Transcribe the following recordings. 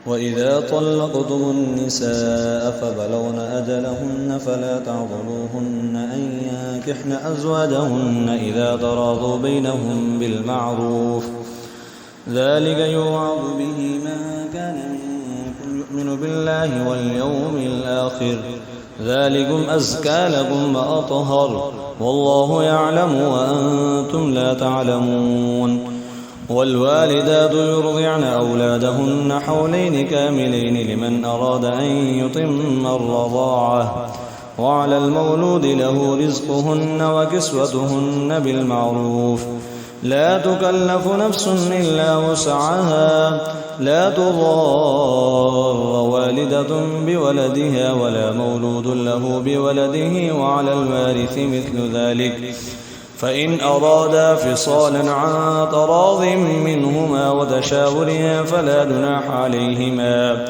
وإذا طلقتم النساء فبلغن أجلهن فلا تعضلوهن أن ينكحن أزواجهن إذا تراضوا بينهم بالمعروف، ذلك يوعظ به من كان منكم يؤمن بالله واليوم الآخر، ذلكم أزكى لكم وأطهر، والله يعلم وأنتم لا تعلمون. والوالدات يرضعن أولادهن حولين كاملين لمن أراد أن يتم الرضاعة، وعلى المولود له رزقهن وكسوتهن بالمعروف، لا تكلف نفس إلا وسعها، لا تضار والدة بولدها ولا مولود له بولده، وعلى الوارث مثل ذلك، فإن أرادا فصالا عن تراض منهما وتشاور فلا جناح عليهما،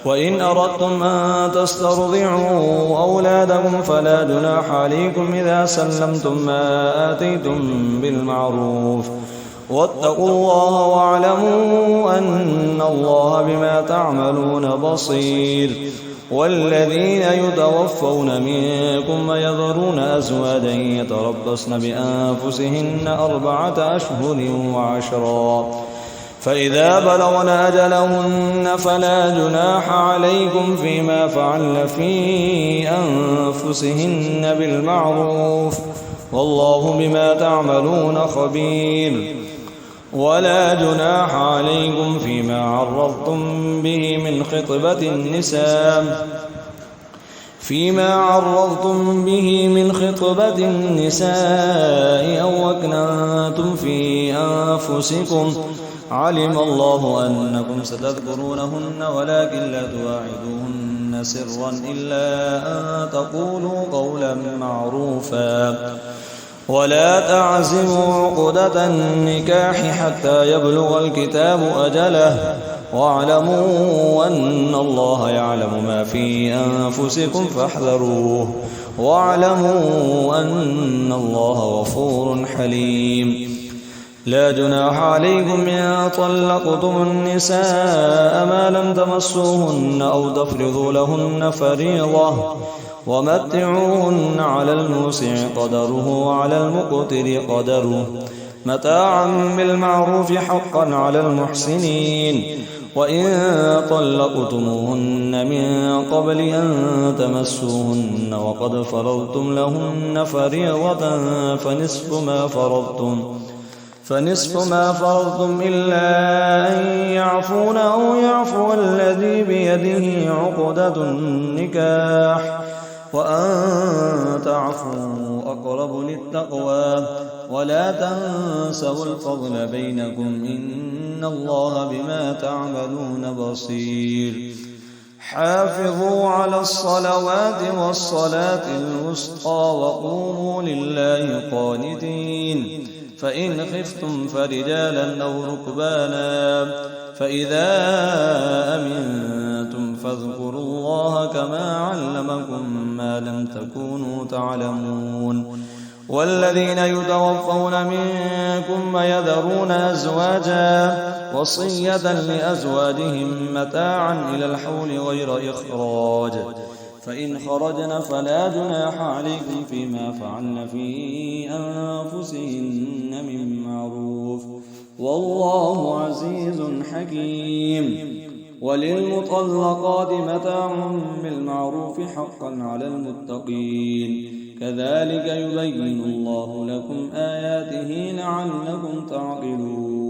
وإن أردتم أن تسترضعوا أولادكم فلا جناح عليكم إذا سلمتم ما آتيتم بالمعروف، واتقوا الله واعلموا أن الله بما تعملون بصير. والذين يتوفون منكم ويذرون أزواجا يتربصن بأنفسهن 4 أشهر وعشرا، فإذا بلغن أجلهن فلا جناح عليكم فيما فعلن في أنفسهن بالمعروف، والله بما تعملون خبير. ولا جناح عليكم فيما عرضتم به من خطبة النساء أو أكننتم في أنفسكم، علم الله أنكم ستذكرونهن ولكن لا تواعدوهن سرا إلا أن تقولوا قولا معروفا، ولا تعزموا عقدة النكاح حتى يبلغ الكتاب أجله، واعلموا أن الله يعلم ما في أنفسكم فاحذروه، واعلموا أن الله غفور حليم. لا جناح عليكم إن طلقتم النساء ما لم تمسوهن أو تفرضوا لهن فريضة، ومتعوهن على الموسع قدره وعلى المقتر قدره، متاعا بالمعروف حقا على المحسنين. وإن طلقتموهن من قبل أن تمسوهن وقد فرضتم لهن فريضة فنصف ما فرضتم إلا أن يعفون أو يعفو الذي بيده عقدة النكاح، وأن تعفوا أقرب للتقوى، ولا تنسوا الفضل بينكم إن الله بما تعملون بصير. حافظوا على الصلوات والصلاة الوسطى وقوموا لله قانتين، فإن خفتم فرجالا أو ركبانا، فإذا أمنتم فاذكروا الله كما علمكم ما لم تكونوا تعلمون. والذين يتوفون منكم ويذرون أزواجا وصية لأزواجهم متاعا إلى الحول غير إخراج، فإن خرجن فلا جناح عليكم فيما فعلن في أنفسهن من معروف، والله عزيز حكيم. وللمطلقات متاع بالمعروف حقا على المتقين، كذلك يبين الله لكم آياته لعلكم تعقلون.